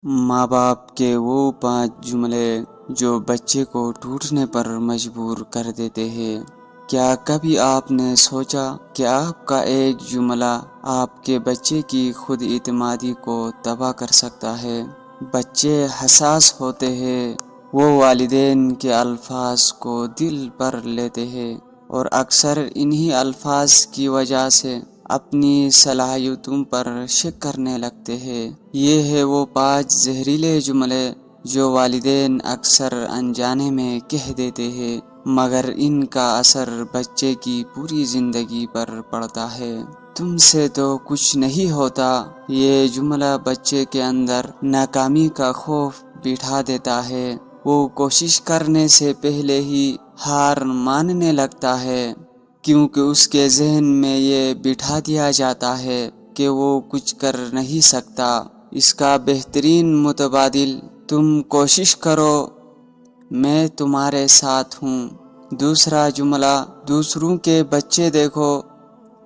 ماں باپ کے وہ 5 جملے جو بچے کو ٹوٹنے پر مجبور کر دیتے ہیں۔ کیا کبھی آپ نے سوچا کہ آپ کا ایک جملہ آپ کے بچے کی خود اعتمادی کو تباہ کر سکتا ہے؟ بچے حساس ہوتے ہیں، وہ والدین کے الفاظ کو دل پر لیتے ہیں اور اکثر انہی الفاظ کی وجہ سے اپنی صلاحیتوں پر شک کرنے لگتے ہیں۔ یہ ہے وہ 5 زہریلے جملے جو والدین اکثر انجانے میں کہہ دیتے ہیں، مگر ان کا اثر بچے کی پوری زندگی پر پڑتا ہے۔ تم سے تو کچھ نہیں ہوتا، یہ جملہ بچے کے اندر ناکامی کا خوف بٹھا دیتا ہے۔ وہ کوشش کرنے سے پہلے ہی ہار ماننے لگتا ہے، کیونکہ اس کے ذہن میں یہ بٹھا دیا جاتا ہے کہ وہ کچھ کر نہیں سکتا۔ اس کا بہترین متبادل، تم کوشش کرو، میں تمہارے ساتھ ہوں۔ دوسرا جملہ، دوسروں کے بچے دیکھو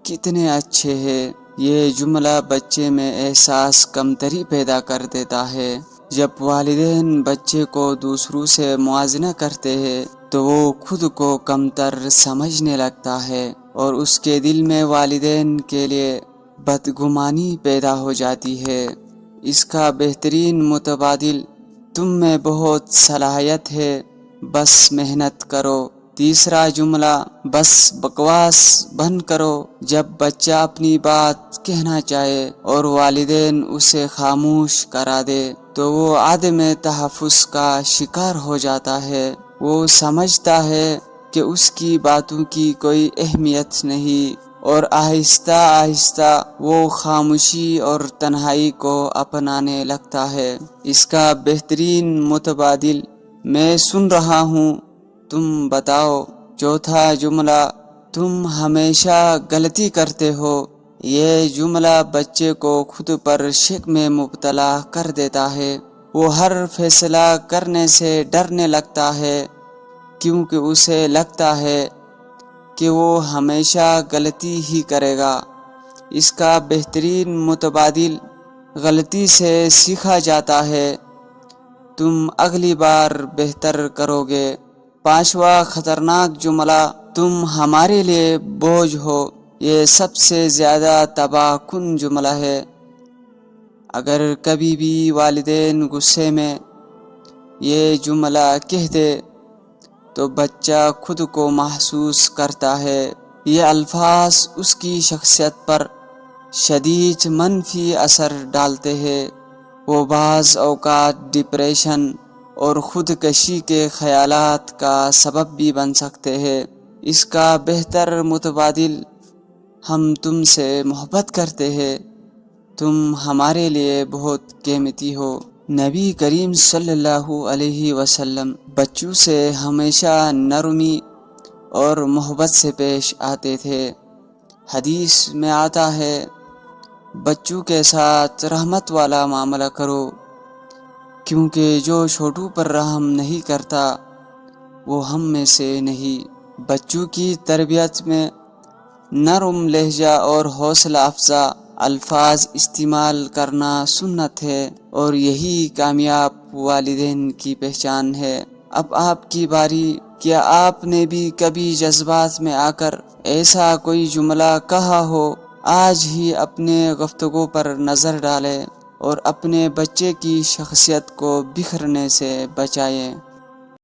کتنے اچھے ہیں۔ یہ جملہ بچے میں احساس کمتری پیدا کر دیتا ہے۔ جب والدین بچے کو دوسروں سے موازنہ کرتے ہیں تو وہ خود کو کمتر سمجھنے لگتا ہے اور اس کے دل میں والدین کے لیے بدگمانی پیدا ہو جاتی ہے۔ اس کا بہترین متبادل، تم میں بہت صلاحیت ہے، بس محنت کرو۔ تیسرا جملہ، بس بکواس بند کرو۔ جب بچہ اپنی بات کہنا چاہے اور والدین اسے خاموش کرا دے تو وہ عدم تحفظ کا شکار ہو جاتا ہے۔ وہ سمجھتا ہے کہ اس کی باتوں کی کوئی اہمیت نہیں اور آہستہ آہستہ وہ خاموشی اور تنہائی کو اپنانے لگتا ہے۔ اس کا بہترین متبادل، میں سن رہا ہوں، تم بتاؤ۔ چوتھا جملہ، تم ہمیشہ غلطی کرتے ہو۔ یہ جملہ بچے کو خود پر شک میں مبتلا کر دیتا ہے۔ وہ ہر فیصلہ کرنے سے ڈرنے لگتا ہے کیونکہ اسے لگتا ہے کہ وہ ہمیشہ غلطی ہی کرے گا۔ اس کا بہترین متبادل، غلطی سے سیکھا جاتا ہے، تم اگلی بار بہتر کرو گے۔ پانچواں خطرناک جملہ، تم ہمارے لیے بوجھ ہو۔ یہ سب سے زیادہ تباہ کن جملہ ہے۔ اگر کبھی بھی والدین غصے میں یہ جملہ کہہ دے تو بچہ خود کو محسوس کرتا ہے۔ یہ الفاظ اس کی شخصیت پر شدید منفی اثر ڈالتے ہیں۔ وہ بعض اوقات ڈپریشن اور خودکشی کے خیالات کا سبب بھی بن سکتے ہیں۔ اس کا بہتر متبادل، ہم تم سے محبت کرتے ہیں، تم ہمارے لیے بہت قیمتی ہو۔ نبی کریم صلی اللہ علیہ وسلم بچوں سے ہمیشہ نرمی اور محبت سے پیش آتے تھے۔ حدیث میں آتا ہے، بچوں کے ساتھ رحمت والا معاملہ کرو، کیونکہ جو چھوٹوں پر رحم نہیں کرتا وہ ہم میں سے نہیں۔ بچوں کی تربیت میں نرم لہجہ اور حوصلہ افزا الفاظ استعمال کرنا سنت ہے اور یہی کامیاب والدین کی پہچان ہے۔ اب آپ کی باری، کیا آپ نے بھی کبھی جذبات میں آ کر ایسا کوئی جملہ کہا ہو؟ آج ہی اپنے گفتگو پر نظر ڈالیں اور اپنے بچے کی شخصیت کو بکھرنے سے بچائیں۔